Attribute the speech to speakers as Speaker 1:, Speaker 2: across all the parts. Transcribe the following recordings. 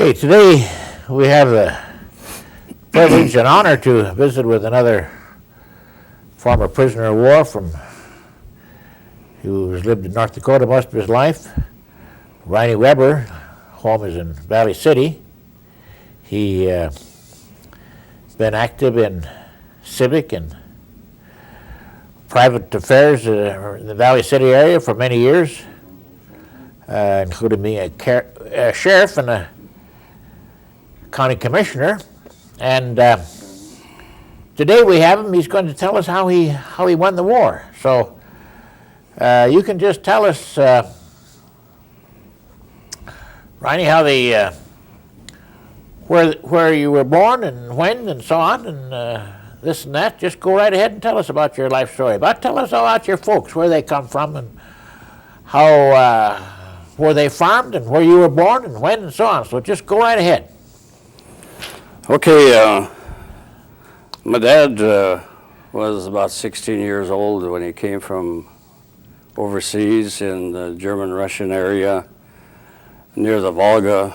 Speaker 1: Okay, today we have the privilege and honor to visit with another former prisoner of war who's lived in North Dakota most of his life. Rhiny Weber, home is in Valley City. He been active in civic and private affairs in the Valley City area for many years, including being a sheriff and a county commissioner. And today we have him. He's going to tell us how he won the war. So you can just tell us, Rhiny, how where you were born and when and so on and this and that. Just go right ahead and tell us about your life story. Tell us about your folks, where they come from, and how where they farmed and where you were born and when and so on. So just go right ahead.
Speaker 2: Okay, my dad was about 16 years old when he came from overseas in the German-Russian area near the Volga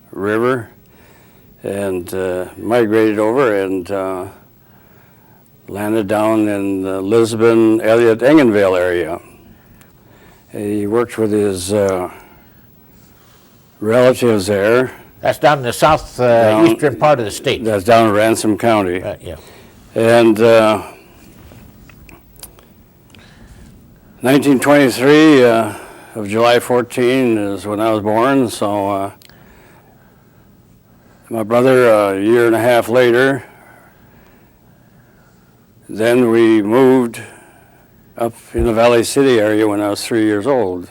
Speaker 2: River, and migrated over and landed down in the Lisbon, Elliott, Englevale area. He worked with his relatives there.
Speaker 1: That's down in the southeastern part of the state.
Speaker 2: That's down in Ransom County.
Speaker 1: Yeah.
Speaker 2: And 1923 of July 14 is when I was born. So my brother a year and a half later. Then we moved up in the Valley City area when I was 3 years old.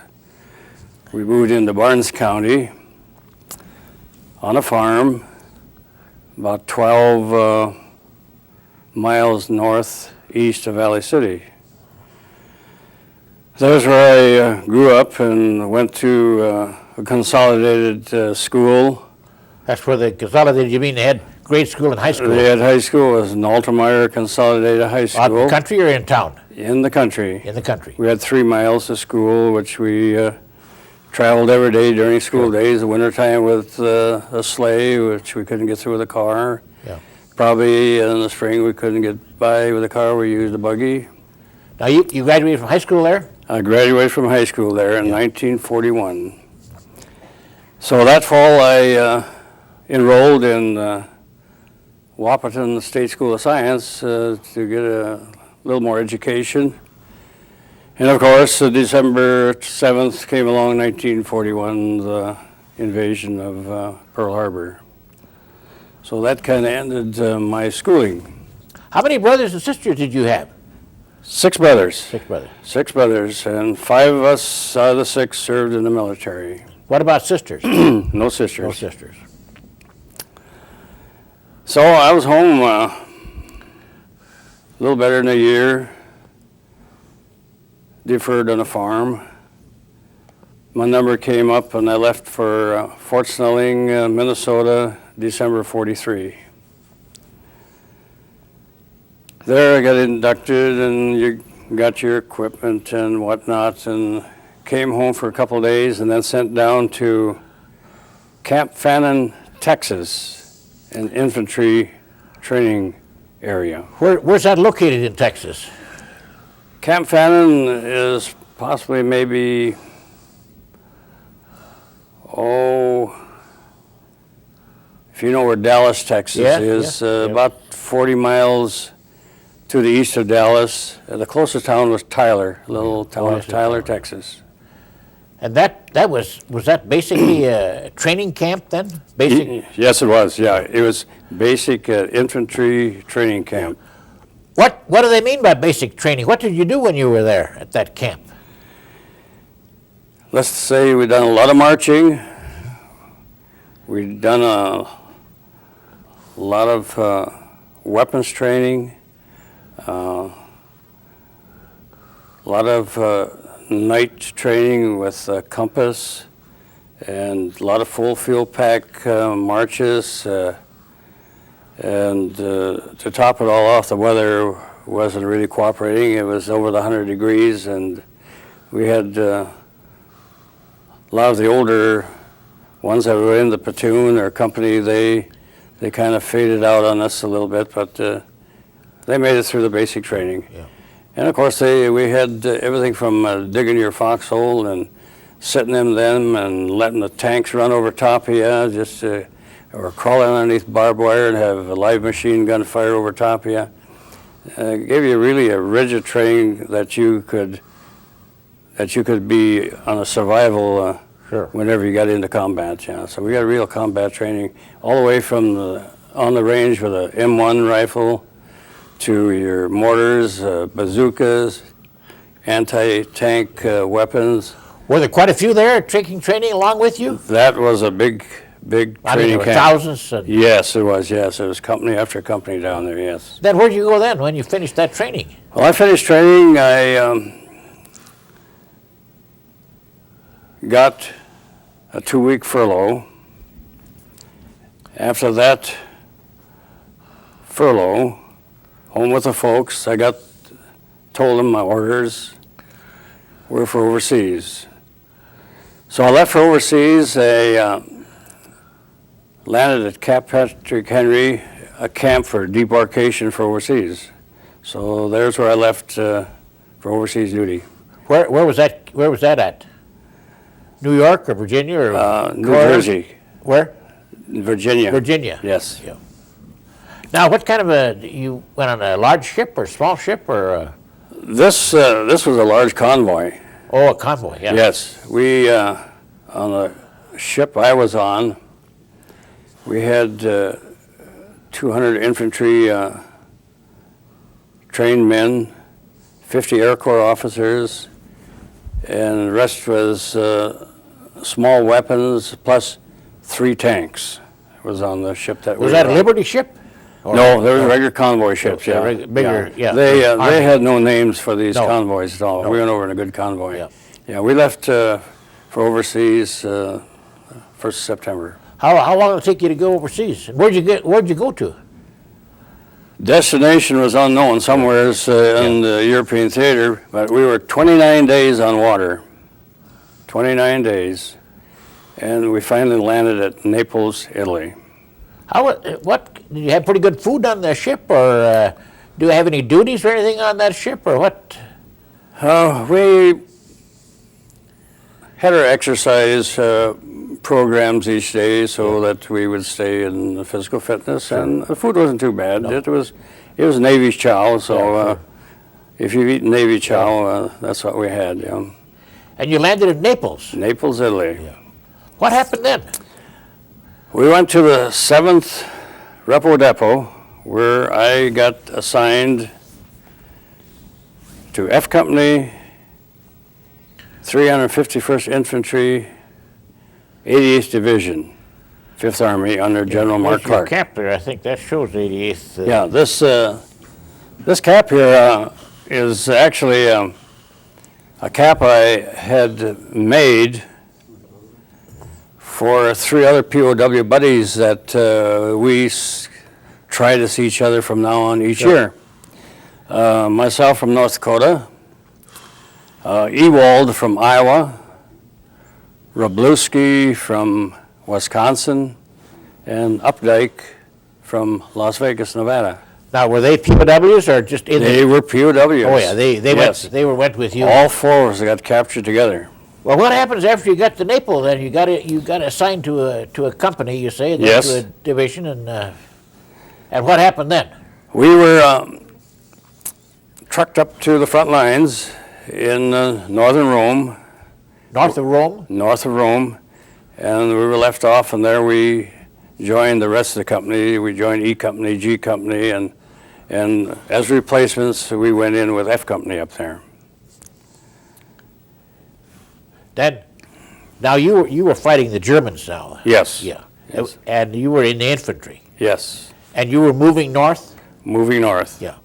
Speaker 2: We moved into Barnes County on a farm about 12 miles northeast of Valley City. That's where I grew up and went to a consolidated school.
Speaker 1: That's where they consolidated, you mean they had grade school and high school?
Speaker 2: They had high school. It was an Altemeyer Consolidated High School.
Speaker 1: Out in the country or in town?
Speaker 2: In the country.
Speaker 1: In the country.
Speaker 2: We had 3 miles to school, which we traveled every day during school days. The wintertime with a sleigh, which we couldn't get through with a car.
Speaker 1: Yeah.
Speaker 2: Probably in the spring we couldn't get by with a car. We used a buggy.
Speaker 1: Now you graduated from high school there? I
Speaker 2: graduated from high school there in 1941. So that fall I enrolled in Wahpeton State School of Science to get a little more education. And of course, December 7th came along, 1941, the invasion of Pearl Harbor. So that kind of ended my schooling.
Speaker 1: How many brothers and sisters did you have?
Speaker 2: 6 brothers.
Speaker 1: 6 brothers.
Speaker 2: 6 brothers, and 5 of us out of the 6 served in the military.
Speaker 1: What about sisters?
Speaker 2: No sisters.
Speaker 1: No sisters.
Speaker 2: So I was home a little better than a year. Deferred on a farm. My number came up and I left for Fort Snelling, Minnesota, December 43. There I got inducted and you got your equipment and whatnot, and came home for a couple of days and then sent down to Camp Fannin, Texas, an infantry training area.
Speaker 1: Where's that located in Texas?
Speaker 2: Camp Fannin is possibly maybe, if you know where Dallas, Texas is, about 40 miles to the east of Dallas. The closest town was Tyler, a little town of Tyler, Texas.
Speaker 1: And was that basically a training camp then?
Speaker 2: Yes, it was, yeah. It was basic infantry training camp.
Speaker 1: What do they mean by basic training? What did you do when you were there at that camp?
Speaker 2: Let's say we'd done a lot of marching. We'd done a lot of weapons training, a lot of night training with compass, and a lot of full field pack marches. And to top it all off, the weather wasn't really cooperating. It was over the 100 degrees, and we had a lot of the older ones that were in the platoon or company, they kind of faded out on us a little bit, but they made it through the basic training.
Speaker 1: Yeah.
Speaker 2: And of course, we had everything from digging your foxhole and sitting in them and letting the tanks run over top of you, just or crawling underneath barbed wire and have a live machine gun fire over top of you. Gave you really a rigid training that you could be on a survival
Speaker 1: Sure.
Speaker 2: whenever you got into combat. Yeah. So we got real combat training all the way from on the range with a M1 rifle to your mortars, bazookas, anti-tank weapons.
Speaker 1: Were there quite a few there taking training along with you?
Speaker 2: That was a big training
Speaker 1: There were
Speaker 2: camp.
Speaker 1: thousands. And
Speaker 2: Yes, it was. Yes, it was company after company down there. Yes.
Speaker 1: then where'd you go then when you finished that training?
Speaker 2: Well, I finished training. I got a 2-week furlough. After that furlough, home with the folks, I told them my orders were for overseas. So I left for overseas. I landed at Cap Patrick Henry, a camp for debarkation for overseas. So there's where I left for overseas duty.
Speaker 1: Where was that? Where was that at? New York or Virginia or
Speaker 2: New Jersey,
Speaker 1: Where?
Speaker 2: Virginia.
Speaker 1: Virginia.
Speaker 2: Yes.
Speaker 1: Yeah. Now, what kind of you went on a large ship or small ship or?
Speaker 2: This was a large convoy.
Speaker 1: A convoy. Yeah.
Speaker 2: Yes, we on the ship I was on, we had 200 infantry trained men, 50 Air Corps officers, and the rest was small weapons plus 3 tanks. Was on the ship that
Speaker 1: Was
Speaker 2: we
Speaker 1: that
Speaker 2: were
Speaker 1: a
Speaker 2: on.
Speaker 1: Liberty ship? Or-
Speaker 2: No, there was regular convoy ships.
Speaker 1: yeah,
Speaker 2: Yeah,
Speaker 1: bigger, yeah.
Speaker 2: They
Speaker 1: Army.
Speaker 2: had no names for these
Speaker 1: No.
Speaker 2: convoys at all.
Speaker 1: No.
Speaker 2: We went over in a good convoy.
Speaker 1: Yeah.
Speaker 2: Yeah, we left for overseas 1st September.
Speaker 1: How long did it take you to go overseas? And where'd you go to?
Speaker 2: Destination was unknown, somewhere in the European theater, but we were 29 days on water. 29 days, and we finally landed at Naples, Italy.
Speaker 1: What did you have pretty good food on the ship, or do you have any duties or anything on that ship, or what?
Speaker 2: We had our exercise programs each day so that we would stay in the physical fitness, and the food wasn't too bad.
Speaker 1: No.
Speaker 2: It was Navy's chow, so
Speaker 1: Yeah, sure.
Speaker 2: if you've eaten Navy chow, that's what we had. Yeah.
Speaker 1: And you landed in Naples.
Speaker 2: Naples, Italy.
Speaker 1: What happened then?
Speaker 2: We went to the 7th Repo Depot, where I got assigned to F Company, 351st Infantry, 88th Division, 5th Army under General Mark
Speaker 1: There's your
Speaker 2: Clark.
Speaker 1: cap there, I think that shows 88th.
Speaker 2: Yeah, this cap here is actually a cap I had made for 3 other POW buddies that we try to see each other from now on each year. Myself from North Dakota, Ewald from Iowa, Robluski from Wisconsin, and Updike from Las Vegas, Nevada.
Speaker 1: Now, were they POWs or just in
Speaker 2: They
Speaker 1: the?
Speaker 2: were POWs.
Speaker 1: Oh yeah, they
Speaker 2: Yes.
Speaker 1: went with you.
Speaker 2: All 4 of us got captured together.
Speaker 1: Well, what happens after you got to Naples? Then you got assigned to a company. You say then
Speaker 2: Yes.
Speaker 1: to a division, and what happened then?
Speaker 2: We were trucked up to the front lines in northern Rome,
Speaker 1: North of Rome.
Speaker 2: and we were left off, and there we joined the rest of the company. We joined E Company, G Company, and as replacements, we went in with F Company up there.
Speaker 1: Now you were fighting the Germans now.
Speaker 2: Yes.
Speaker 1: Yeah.
Speaker 2: Yes.
Speaker 1: And you were in the infantry.
Speaker 2: Yes.
Speaker 1: And you were moving north.
Speaker 2: Moving north.
Speaker 1: Yeah.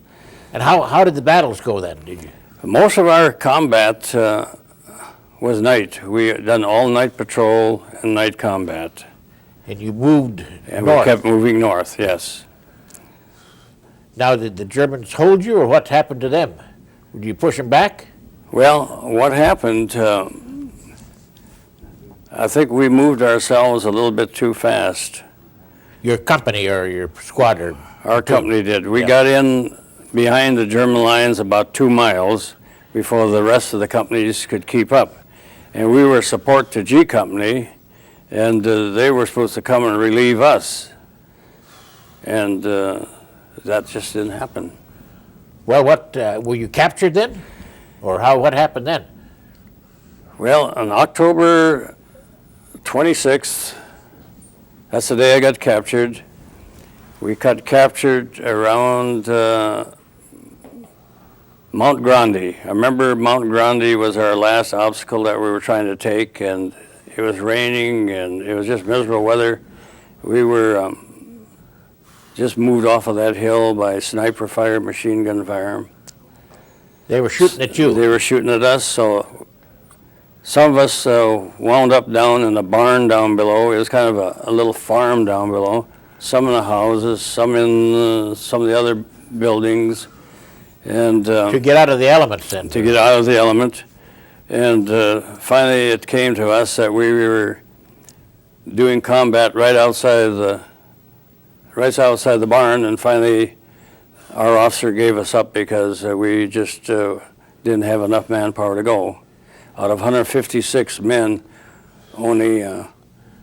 Speaker 1: And how did the battles go then? Did you?
Speaker 2: Most of our combat was night. We had done all night patrol and night combat.
Speaker 1: And you moved
Speaker 2: And
Speaker 1: north.
Speaker 2: we kept moving north, yes.
Speaker 1: Now, did the Germans hold you, or what happened to them? Did you push them back?
Speaker 2: Well, what happened, I think we moved ourselves a little bit too fast.
Speaker 1: Your company or your squad? Or
Speaker 2: Our company did. We
Speaker 1: Yeah.
Speaker 2: got in behind the German lines about 2 miles before the rest of the companies could keep up. And we were support to G Company, and they were supposed to come and relieve us. And that just didn't happen.
Speaker 1: Well, what were you captured then, or what happened then?
Speaker 2: Well, on October 26th, that's the day I got captured. We got captured around Mount Grande. I remember Mount Grande was our last obstacle that we were trying to take, and it was raining and it was just miserable weather. We were just moved off of that hill by sniper fire, machine gun fire.
Speaker 1: They were shooting at you.
Speaker 2: They were shooting at us, so some of us wound up down in a barn down below. It was kind of a little farm down below. Some in the houses, some in some of the other buildings. And
Speaker 1: To get out of the elements then.
Speaker 2: to get out of the element. And finally it came to us that we were doing combat right outside the barn, and finally our officer gave us up because we just didn't have enough manpower to go. Out of 156 men, only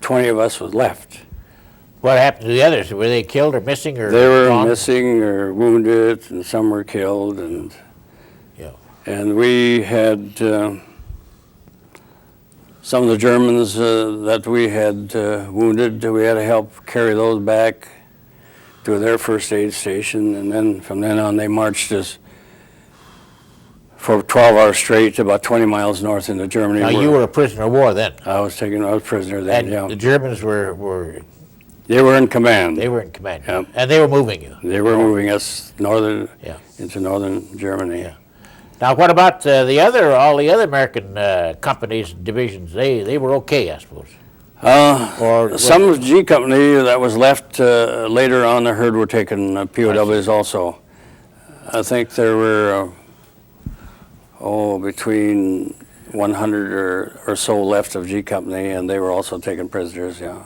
Speaker 2: 20 of us was left.
Speaker 1: What happened to the others? Were they killed or missing or
Speaker 2: They were
Speaker 1: gone?
Speaker 2: missing or wounded, and some were killed, and
Speaker 1: Yeah.
Speaker 2: and we had some of the Germans that we had wounded. We had to help carry those back to their first aid station, and then from then on they marched us for 12 hours straight, about 20 miles north into Germany.
Speaker 1: Now you were a prisoner of war then,
Speaker 2: I was prisoner then.
Speaker 1: and
Speaker 2: Yeah,
Speaker 1: the Germans were
Speaker 2: they were in command.
Speaker 1: they were in command,
Speaker 2: Yeah.
Speaker 1: and they were moving you.
Speaker 2: They were moving us
Speaker 1: Yeah.
Speaker 2: into northern Germany.
Speaker 1: Yeah. Now what about all the other American companies and divisions? They were okay, I suppose. Or
Speaker 2: Some of G Company that was left later on, I heard, were taken POWs also. I think there were between 100 or so left of G Company, and they were also taken prisoners. Yeah.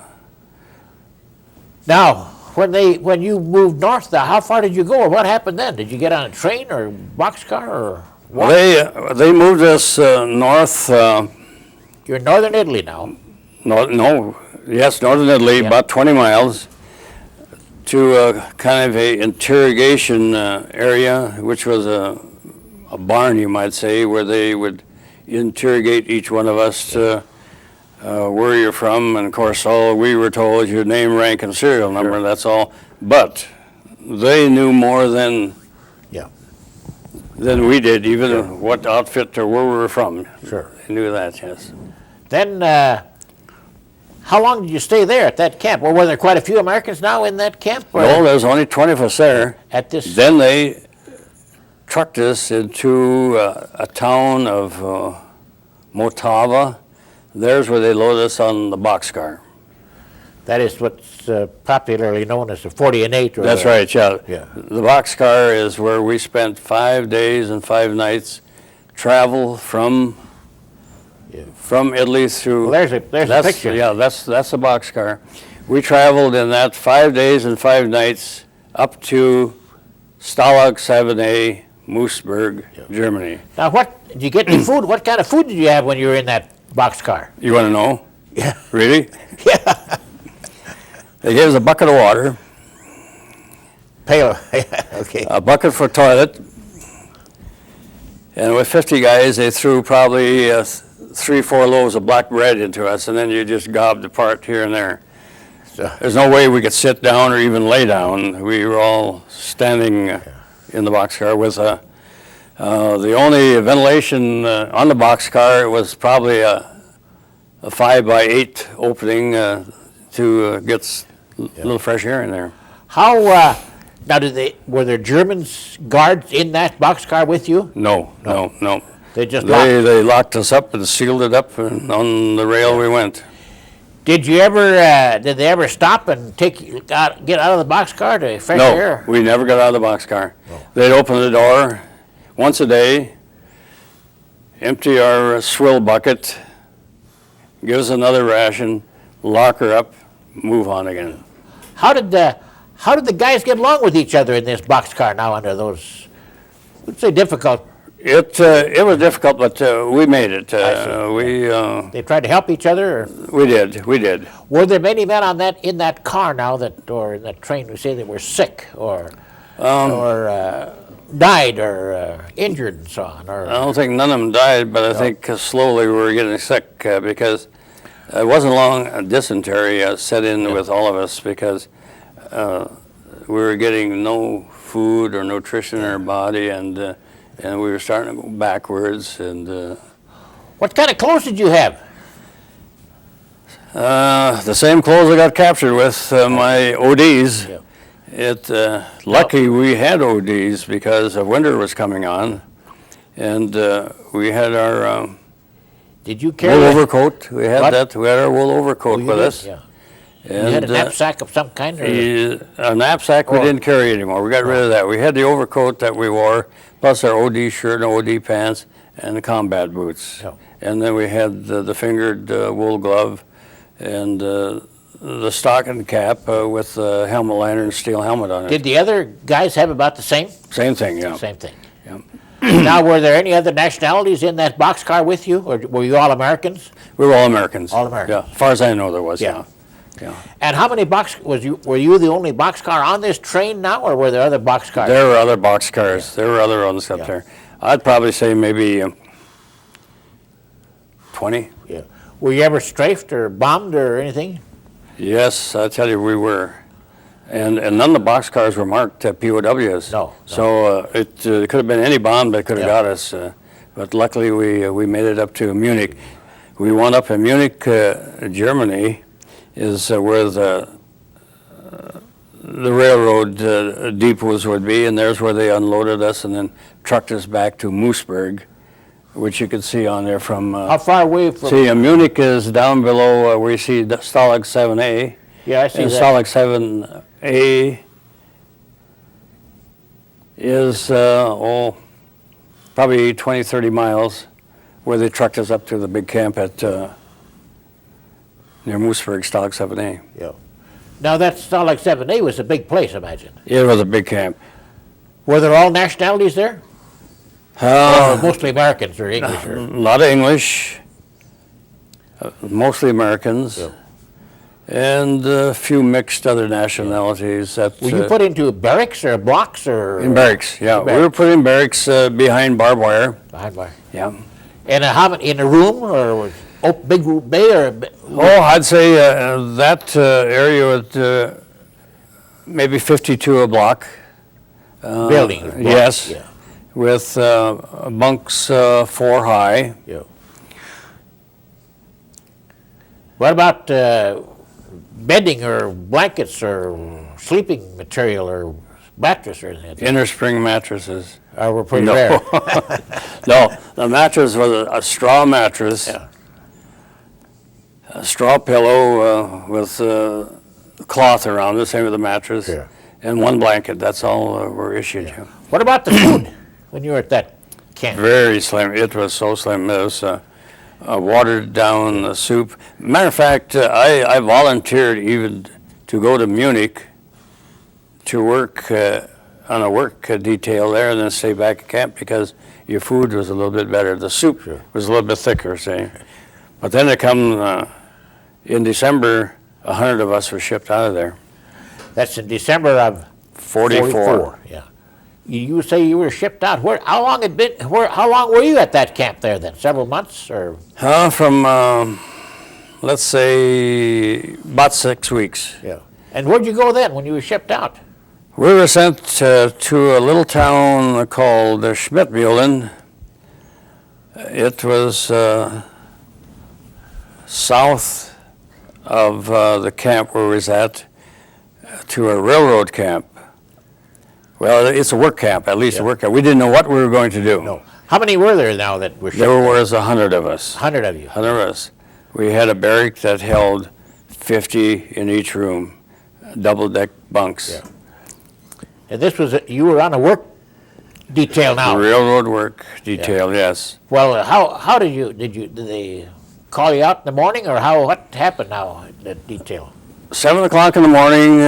Speaker 1: Now, when you moved north, how far did you go, or what happened then? Did you get on a train or boxcar or what?
Speaker 2: They moved us north.
Speaker 1: You're in northern Italy now.
Speaker 2: Northern Italy,
Speaker 1: Yeah.
Speaker 2: about 20 miles, to kind of a interrogation area, which was a barn, you might say, where they would interrogate each one of us to where you're from, and of course all we were told is your name, rank, and serial number.
Speaker 1: Sure.
Speaker 2: That's all. But they knew more than we did, even what outfit or where we were from.
Speaker 1: Sure.
Speaker 2: They knew that, yes.
Speaker 1: Then, how long did you stay there at that camp? Well, were there quite a few Americans now in that camp? Or
Speaker 2: No, there's only 20 of us there.
Speaker 1: at this?
Speaker 2: Then they trucked us into a town of Motava. There's where they loaded us on the boxcar.
Speaker 1: That is what's popularly known as the 40 and 8. Or
Speaker 2: That's right, yeah.
Speaker 1: Yeah.
Speaker 2: The boxcar is where we spent 5 days and 5 nights travel from Italy through.
Speaker 1: Well, there's a picture.
Speaker 2: Yeah, that's the boxcar. We traveled in that 5 days and 5 nights up to Stalag 7A, Mossburg, Germany.
Speaker 1: Now, what did you get? Any food? What kind of food did you have when you were in that boxcar?
Speaker 2: You want to know?
Speaker 1: Yeah.
Speaker 2: Really?
Speaker 1: Yeah.
Speaker 2: They gave us a bucket of water,
Speaker 1: Pail. Okay.
Speaker 2: a bucket for toilet, and with 50 guys, they threw probably 3-4 loaves of black bread into us, and then you just gobbed apart here and there.
Speaker 1: So,
Speaker 2: There's no way we could sit down or even lay down. We were all standing in the boxcar with the only ventilation on the boxcar was probably a 5x8 opening to get a little fresh air in there.
Speaker 1: how now were there Germans guards in that boxcar with you?
Speaker 2: No.
Speaker 1: They just locked.
Speaker 2: They locked us up and sealed it up, and on the rail we went.
Speaker 1: Did they ever stop and get out of the boxcar to fresh air?
Speaker 2: No, we never got out of the boxcar. They'd open the door once a day, empty our swill bucket, give us another ration, lock her up, move on again.
Speaker 1: How did the guys get along with each other in this boxcar now under those, let's say, difficult?
Speaker 2: It was difficult, but we made it.
Speaker 1: They tried to help each other? Or?
Speaker 2: We did.
Speaker 1: Were there many men in that car now or in that train who say they were sick or died or injured and so on? Or,
Speaker 2: I don't think none of them died, but I think slowly we were getting sick because it wasn't long dysentery set in with all of us because we were getting no food or nutrition in our body, and we were starting to go backwards. And
Speaker 1: what kind of clothes did you have?
Speaker 2: the same clothes I got captured with, my ODs.
Speaker 1: Yeah.
Speaker 2: Lucky we had ODs because winter was coming on, and we had our
Speaker 1: Did you carry
Speaker 2: wool overcoat. We had
Speaker 1: What?
Speaker 2: that. We had our wool overcoat
Speaker 1: you
Speaker 2: with
Speaker 1: did?
Speaker 2: us.
Speaker 1: Yeah.
Speaker 2: And,
Speaker 1: You had a knapsack of some kind? Or?
Speaker 2: a knapsack we
Speaker 1: Oh.
Speaker 2: didn't carry anymore. We got rid of that. We had the overcoat that we wore, plus our OD shirt and OD pants and the combat boots.
Speaker 1: Oh.
Speaker 2: And then we had the fingered wool glove and the stocking cap with the helmet liner and steel helmet on it.
Speaker 1: Did the other guys have about the same?
Speaker 2: Same thing, yeah.
Speaker 1: Same thing.
Speaker 2: Yeah.
Speaker 1: Now, were there any other nationalities in that boxcar with you, or were you all Americans?
Speaker 2: We were all Americans.
Speaker 1: All Americans.
Speaker 2: Yeah, as far as I know there was,
Speaker 1: Yeah.
Speaker 2: yeah.
Speaker 1: And how many were you the only boxcar on this train now, or were there other boxcars?
Speaker 2: There were other boxcars. There were other ones up
Speaker 1: Yeah.
Speaker 2: there. I'd probably say maybe 20.
Speaker 1: Yeah. Were you ever strafed or bombed or anything?
Speaker 2: Yes, I tell you, we were. And none of the boxcars were marked POWs.
Speaker 1: No.
Speaker 2: So it could have been any bomb that could have
Speaker 1: Yeah.
Speaker 2: got us. But luckily we made it up to Munich. We wound up in Munich, Germany, is where the railroad depots would be, and there's where they unloaded us and then trucked us back to Mossburg, which you can see on there from.
Speaker 1: How far away from?
Speaker 2: See, Munich is down below where you see the Stalag 7A.
Speaker 1: Yeah, I see
Speaker 2: And
Speaker 1: that.
Speaker 2: Stalag 7A is, probably 20, 30 miles, where they trucked us up to the big camp at near Mossburg, Stalag 7A.
Speaker 1: Yeah. Now that Stalag 7A was a big place, I imagine.
Speaker 2: It was a big camp.
Speaker 1: Were there all nationalities there? Or mostly Americans or English?
Speaker 2: A lot of English, mostly Americans,
Speaker 1: Yeah.
Speaker 2: and a few mixed other nationalities. That,
Speaker 1: Were you put into barracks or blocks or?
Speaker 2: in barracks, yeah.
Speaker 1: In
Speaker 2: We were put in barracks behind barbed wire.
Speaker 1: Behind bar.
Speaker 2: Yeah.
Speaker 1: And how many, in a room or was big bay or?
Speaker 2: Oh, I'd say that area was maybe 52 a block.
Speaker 1: Building. blocks?
Speaker 2: Yes,
Speaker 1: Yeah.
Speaker 2: with bunks 4 high.
Speaker 1: Yeah. What about bedding or blankets or sleeping material or mattress or anything?
Speaker 2: Inner spring mattresses.
Speaker 1: Were pretty
Speaker 2: No.
Speaker 1: rare.
Speaker 2: No, the mattress was a straw mattress.
Speaker 1: Yeah.
Speaker 2: A straw pillow with cloth around it, same with the mattress.
Speaker 1: Yeah.
Speaker 2: And one blanket, that's all were issued. Yeah.
Speaker 1: What about the food when you were at that camp?
Speaker 2: Very slim. It was so slim. It was a watered down soup. Matter of fact, I volunteered even to go to Munich to work on a work detail there and then stay back at camp because your food was a little bit better. The soup was a little bit thicker, see. But then it come in December, 100 of us were shipped out of there.
Speaker 1: That's in December of
Speaker 2: 44.
Speaker 1: Yeah. You say you were shipped out. Where? How long had been? How long were you at that camp there then? Several months or?
Speaker 2: From, let's say, about 6 weeks.
Speaker 1: Yeah. And where'd you go then when you were shipped out?
Speaker 2: We were sent to a little town called Schmidtmühlen. It was south of the camp where we was at, to a railroad camp. Well, it's a work camp, at least a work camp. We didn't know what we were going to do.
Speaker 1: No. How many were there now that were shipped?
Speaker 2: There was 100 of us.
Speaker 1: 100 of you.
Speaker 2: 100 of us. We had a barrack that held 50 in each room, double-deck bunks.
Speaker 1: Yeah. And this was you were on a work detail now.
Speaker 2: Railroad work detail, yes.
Speaker 1: Well, how did they call you out in the morning, or what happened now, the detail?
Speaker 2: 7 o'clock in the morning,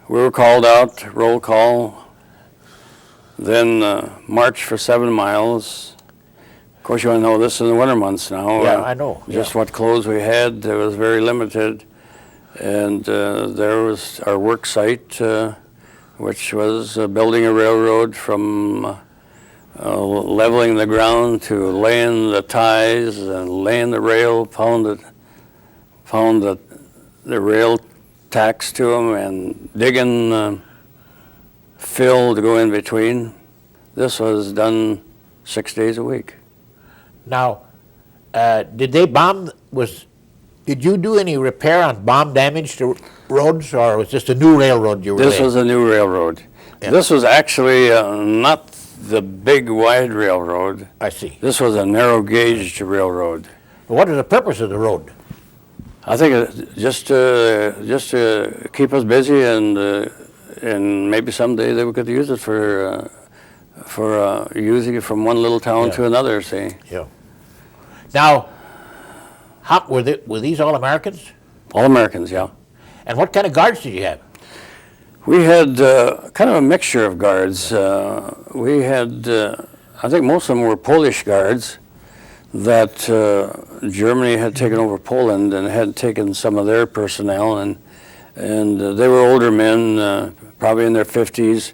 Speaker 2: we were called out, roll call, then march for 7 miles. Of course, you want to know this is in the winter months now.
Speaker 1: Yeah, I know.
Speaker 2: Just what clothes we had, it was very limited. And there was our work site, which was building a railroad from leveling the ground to laying the ties and laying the rail, pound the rail tacks to them, and digging fill to go in between. This was done 6 days a week.
Speaker 1: Now, did you do any repair on bomb damage to roads, or was this a new railroad you were
Speaker 2: This
Speaker 1: laying?
Speaker 2: was a new railroad.
Speaker 1: Yeah.
Speaker 2: This was actually not the big wide railroad.
Speaker 1: I see.
Speaker 2: This was a narrow gauge railroad.
Speaker 1: What is the purpose of the road?
Speaker 2: I think just to keep us busy, and maybe someday they could use it for using it from one little town to another. See.
Speaker 1: Yeah. Now, were these all Americans?
Speaker 2: All Americans, yeah.
Speaker 1: And what kind of guards did you have?
Speaker 2: We had kind of a mixture of guards. We had, I think most of them were Polish guards that Germany had taken over Poland and had taken some of their personnel, and they were older men, probably in their 50s,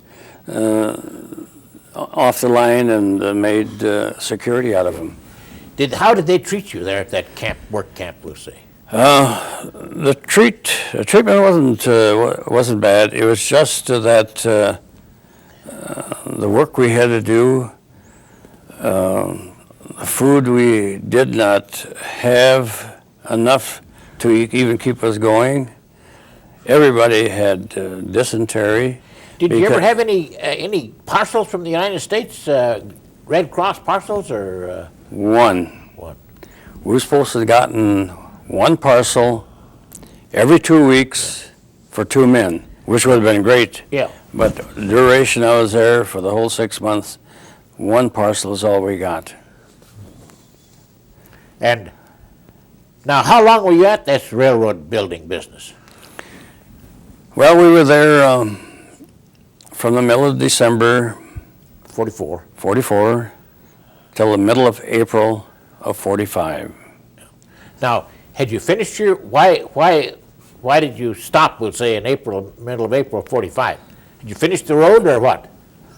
Speaker 2: off the line, and made security out of them.
Speaker 1: How did they treat you there at that work camp, we'll say?
Speaker 2: The treatment wasn't bad. It was just that the work we had to do, the food we did not have enough to even keep us going. Everybody had dysentery.
Speaker 1: Did you ever have any parcels from the United States, Red Cross parcels, or?
Speaker 2: One.
Speaker 1: What?
Speaker 2: We were supposed to have gotten one parcel every 2 weeks for 2 men, which would have been great.
Speaker 1: Yeah.
Speaker 2: But the duration I was there for the whole 6 months, one parcel is all we got.
Speaker 1: And now, how long were you at this railroad building business?
Speaker 2: Well, we were there from the middle of December
Speaker 1: 44.
Speaker 2: till the middle of April of 45.
Speaker 1: Now, had you finished your, why did you stop, we'll say, in middle of April of 45? Did you finish the road, or what?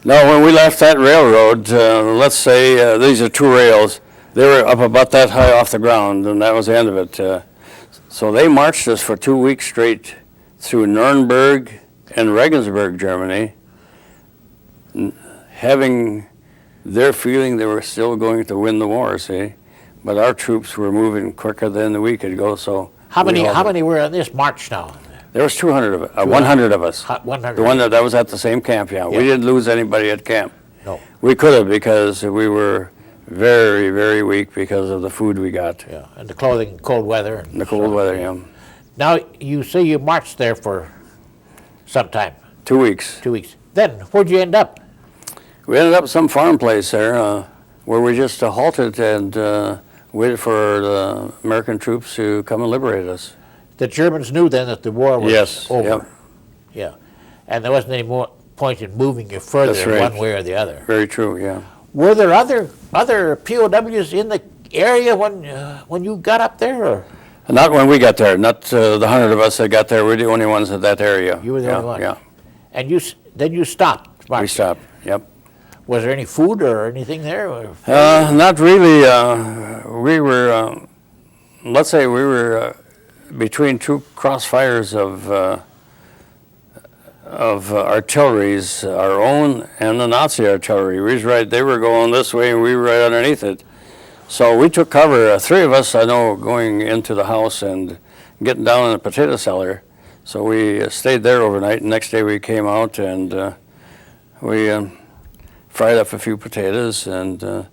Speaker 2: No, when we left that railroad, let's say these are 2 rails, they were up about that high off the ground, and that was the end of it. So they marched us for 2 weeks straight through Nuremberg and Regensburg, Germany, having their feeling they were still going to win the war, see? But our troops were moving quicker than we could go, so...
Speaker 1: How many were on this march now?
Speaker 2: There was 200 of us, 100 of us.
Speaker 1: 100.
Speaker 2: The one that was at the same camp, yeah. We didn't lose anybody at camp.
Speaker 1: No.
Speaker 2: We could have, because we were very, very weak because of the food we got.
Speaker 1: Yeah, and the clothing in cold weather.
Speaker 2: And the cold weather, yeah.
Speaker 1: Now, you say you marched there for some time.
Speaker 2: 2 weeks.
Speaker 1: 2 weeks. Then, where'd you end up?
Speaker 2: We ended up at some farm place there where we just halted and waited for the American troops to come and liberate us.
Speaker 1: The Germans knew then that the war was over.
Speaker 2: Yep.
Speaker 1: Yeah, and there wasn't any more point in moving you further
Speaker 2: That's right.
Speaker 1: one way or the other.
Speaker 2: Very true, yeah.
Speaker 1: Were there other POWs in the area when you got up there, or?
Speaker 2: Not when we got there. Not the 100 of us that got there. We're the only ones in that area.
Speaker 1: You were the only one.
Speaker 2: Yeah.
Speaker 1: And then you stopped marching.
Speaker 2: We stopped. Yep.
Speaker 1: Was there any food or anything there? Or?
Speaker 2: Not really. We were, let's say, we were between 2 crossfires of artilleries, our own and the Nazi artillery. They were going this way and we were right underneath it. So we took cover, 3 of us I know, going into the house and getting down in the potato cellar. So we stayed there overnight, and next day we came out and we fried up a few potatoes, and a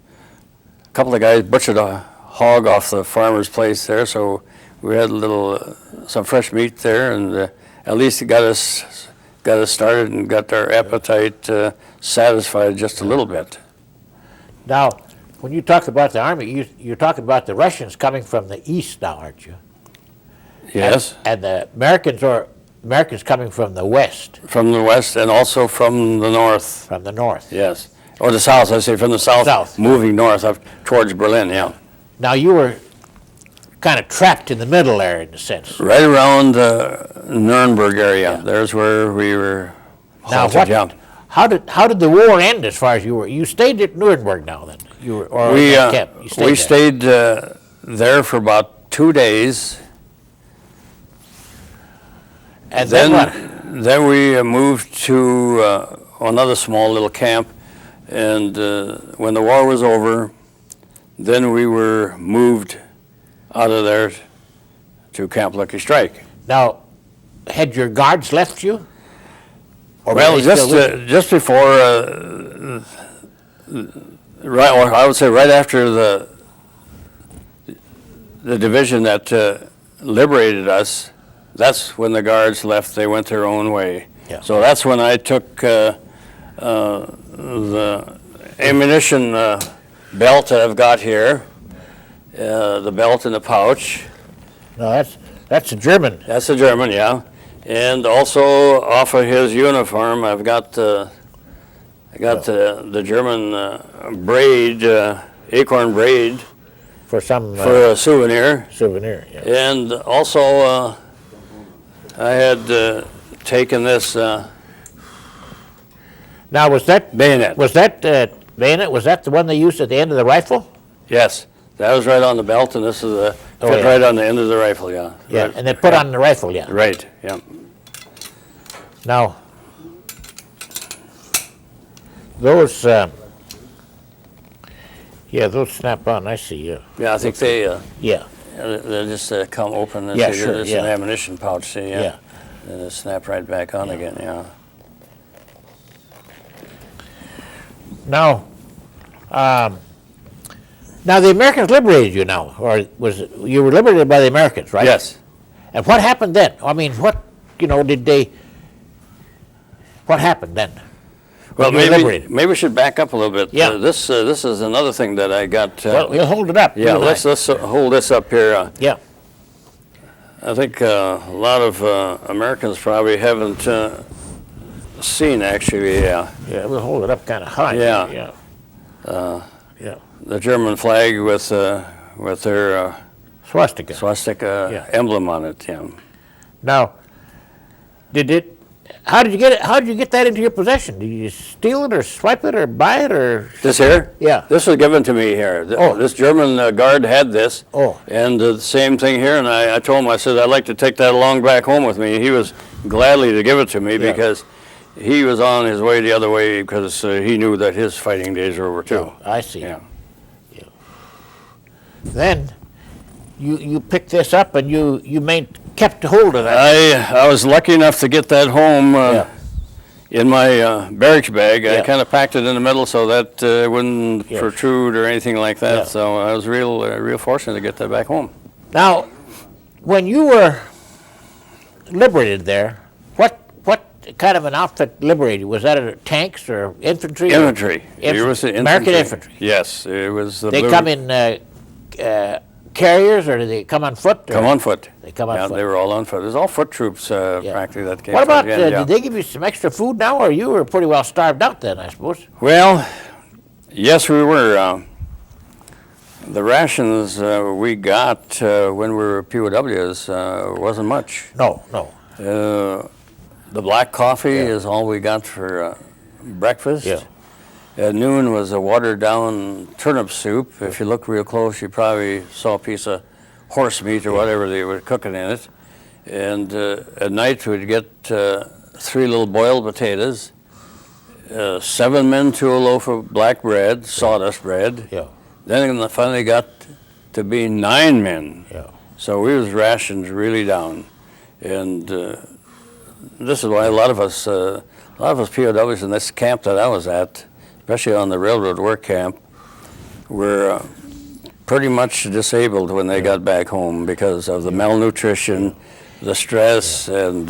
Speaker 2: couple of guys butchered a hog off the farmer's place there, so we had some fresh meat there, and at least it got us started and got our appetite satisfied just a little bit.
Speaker 1: Now, When you talk about the Army, you're talking about the Russians coming from the east now, aren't you?
Speaker 2: Yes,
Speaker 1: And the Americans coming from the west,
Speaker 2: from the west and also from the north.
Speaker 1: from the north.
Speaker 2: Yes, or the south. I say from the south,
Speaker 1: South.
Speaker 2: moving north up towards Berlin. Yeah,
Speaker 1: Now you were kind of trapped in the middle there, in a sense.
Speaker 2: right around the Nuremberg area. There's where we were
Speaker 1: Now,
Speaker 2: halted. Yeah.
Speaker 1: how did the war end? As far as you were, you stayed at Nuremberg now. Then you were, or
Speaker 2: We
Speaker 1: at camp. You stayed
Speaker 2: we
Speaker 1: there.
Speaker 2: stayed there for about 2 days.
Speaker 1: And then what?
Speaker 2: Then we moved to another small little camp, and when the war was over, then we were moved out of there to Camp Lucky Strike.
Speaker 1: Now, had your guards left you? Or were
Speaker 2: Well,
Speaker 1: they still with you?
Speaker 2: just before, right, or I would say right after the division that liberated us, that's when the guards left. They went their own way.
Speaker 1: Yeah.
Speaker 2: So that's when I took the ammunition belt that I've got here, the belt in the pouch.
Speaker 1: No, that's a German.
Speaker 2: That's a German, yeah. And also off of his uniform, I've got the German braid, acorn braid
Speaker 1: For some
Speaker 2: for a souvenir.
Speaker 1: souvenir. Yeah.
Speaker 2: And also I had taken this
Speaker 1: Now, was that
Speaker 2: bayonet.
Speaker 1: bayonet? Was that the one they used at the end of the rifle?
Speaker 2: Yes, that was right on the belt, and this is the fit
Speaker 1: yeah.
Speaker 2: right on the end of the rifle. Yeah.
Speaker 1: Yeah,
Speaker 2: Right.
Speaker 1: and they put on the rifle. Yeah.
Speaker 2: Right. Yeah.
Speaker 1: Now, those those snap on. I see. Yeah.
Speaker 2: Yeah. I think they
Speaker 1: Yeah.
Speaker 2: they just come open and
Speaker 1: Yeah,
Speaker 2: see
Speaker 1: sure,
Speaker 2: there's
Speaker 1: yeah.
Speaker 2: an ammunition pouch. See. Yeah.
Speaker 1: Yeah.
Speaker 2: And it snap right back on again. Yeah.
Speaker 1: Now, now the Americans liberated you now, or you were liberated by the Americans, right?
Speaker 2: Yes.
Speaker 1: And what happened then? I mean, what what happened then?
Speaker 2: Well,
Speaker 1: When you were liberated?
Speaker 2: maybe we should back up a little bit.
Speaker 1: Yeah.
Speaker 2: This is another thing that I got.
Speaker 1: Well, we'll hold it up.
Speaker 2: yeah.
Speaker 1: you and I.
Speaker 2: Let's hold this up here.
Speaker 1: Yeah.
Speaker 2: I think a lot of Americans probably haven't seen actually.
Speaker 1: Yeah, we'll hold it up kind of high.
Speaker 2: Yeah.
Speaker 1: Yeah. Yeah.
Speaker 2: The German flag with their
Speaker 1: Swastika.
Speaker 2: swastika
Speaker 1: Yeah.
Speaker 2: emblem on it. Yeah.
Speaker 1: Now, how did you get it? How did you get that into your possession? Did you steal it or swipe it or buy it or?
Speaker 2: This here?
Speaker 1: Yeah.
Speaker 2: This was given to me here.
Speaker 1: Oh.
Speaker 2: This German guard had this.
Speaker 1: Oh.
Speaker 2: And the same thing here. And I told him, I said, I'd like to take that along back home with me. He was gladly to give it to me
Speaker 1: Yeah.
Speaker 2: because he was on his way the other way because he knew that his fighting days were over too.
Speaker 1: I see.
Speaker 2: Yeah.
Speaker 1: Then, you picked this up and you kept hold of that.
Speaker 2: I was lucky enough to get that home
Speaker 1: Yeah.
Speaker 2: in my barracks bag.
Speaker 1: Yeah.
Speaker 2: I kind of packed it in the middle so that it wouldn't
Speaker 1: Yes.
Speaker 2: protrude or anything like that.
Speaker 1: Yeah.
Speaker 2: So I was real fortunate to get that back home.
Speaker 1: Now, when you were liberated there, what kind of an outfit liberated you? Was that tanks or infantry? or-
Speaker 2: Infantry. It was the
Speaker 1: American infantry.
Speaker 2: Yes, it was the
Speaker 1: They
Speaker 2: blue.
Speaker 1: come in carriers, or do they come on foot? or-
Speaker 2: Come on foot.
Speaker 1: They come on
Speaker 2: Yeah,
Speaker 1: foot.
Speaker 2: they were all on foot. It was all foot troops practically that came.
Speaker 1: What about,
Speaker 2: from the end,
Speaker 1: did they give you some extra food now, or you were pretty well starved out then, I suppose?
Speaker 2: Well, yes, we were. The rations we got when we were POWs wasn't much.
Speaker 1: No.
Speaker 2: The black coffee is all we got for breakfast.
Speaker 1: Yeah.
Speaker 2: At noon was a watered down turnip soup. If you look real close, you probably saw a piece of horse meat or whatever they were cooking in it. And at night we'd get 3 little boiled potatoes, 7 men to a loaf of black bread, sawdust bread.
Speaker 1: Yeah.
Speaker 2: Then it finally got to be 9 men.
Speaker 1: Yeah.
Speaker 2: So we was rationed really down. And this is why a lot of us POWs in this camp that I was at, especially on the railroad work camp, were pretty much disabled when they got back home because of the malnutrition, the stress, and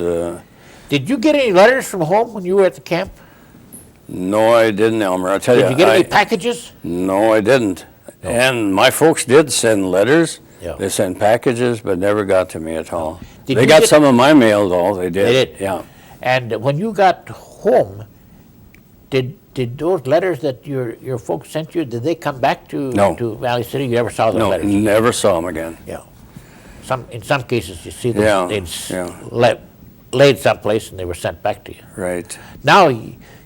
Speaker 1: Did you get any letters from home when you were at the camp?
Speaker 2: no, I didn't, Elmer. I tell
Speaker 1: Did
Speaker 2: you,
Speaker 1: you get any packages?
Speaker 2: no, I didn't. And my folks did send letters.
Speaker 1: Yeah.
Speaker 2: They sent packages, but never got to me at all.
Speaker 1: Did
Speaker 2: They
Speaker 1: you
Speaker 2: got
Speaker 1: get-
Speaker 2: some of my mail, though. They did.
Speaker 1: They did?
Speaker 2: Yeah.
Speaker 1: And when you got home, did those letters that your folks sent you, did they come back to
Speaker 2: No.
Speaker 1: to Valley City? You ever saw those
Speaker 2: No,
Speaker 1: letters?
Speaker 2: never saw them again.
Speaker 1: Yeah. In some cases, you see them,
Speaker 2: Yeah,
Speaker 1: they'd
Speaker 2: yeah.
Speaker 1: laid someplace and they were sent back to you.
Speaker 2: Right.
Speaker 1: Now,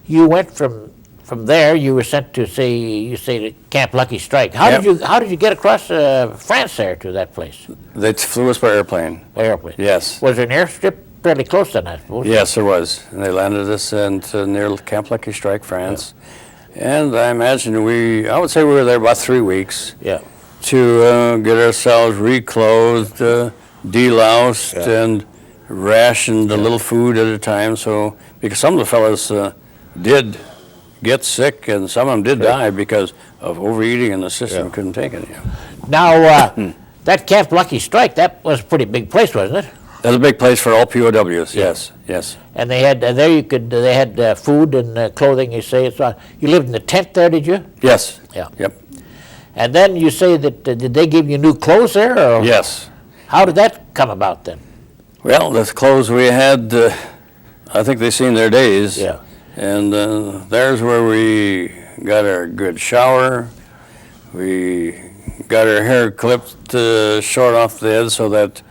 Speaker 1: you went from there, you were sent to, you say to Camp Lucky Strike.
Speaker 2: Yep.
Speaker 1: How did you get across France there to that place?
Speaker 2: They flew us by airplane.
Speaker 1: By airplane?
Speaker 2: Yes.
Speaker 1: Was there an airstrip fairly close to that, I suppose?
Speaker 2: Yes, there was. And they landed us near Camp Lucky Strike, France. And I imagine I would say we were there about 3 weeks
Speaker 1: Yeah.
Speaker 2: to get ourselves reclothed, deloused, and rationed a little food at a time. So, because some of the fellas did get sick and some of them did die because of overeating and the system couldn't take it. Yeah.
Speaker 1: Now, that Camp Lucky Strike, that was a pretty big place, wasn't it?
Speaker 2: That was a big place for all POWs, yes, yes.
Speaker 1: And they had they had food and clothing. You say you lived in the tent there, did you?
Speaker 2: Yes.
Speaker 1: Yeah.
Speaker 2: Yep.
Speaker 1: And then you say that did they give you new clothes there? Or
Speaker 2: Yes.
Speaker 1: How did that come about then?
Speaker 2: Well, the clothes we had, I think they've seen their days.
Speaker 1: Yeah.
Speaker 2: And there's where we got our good shower. We got our hair clipped short off the head so that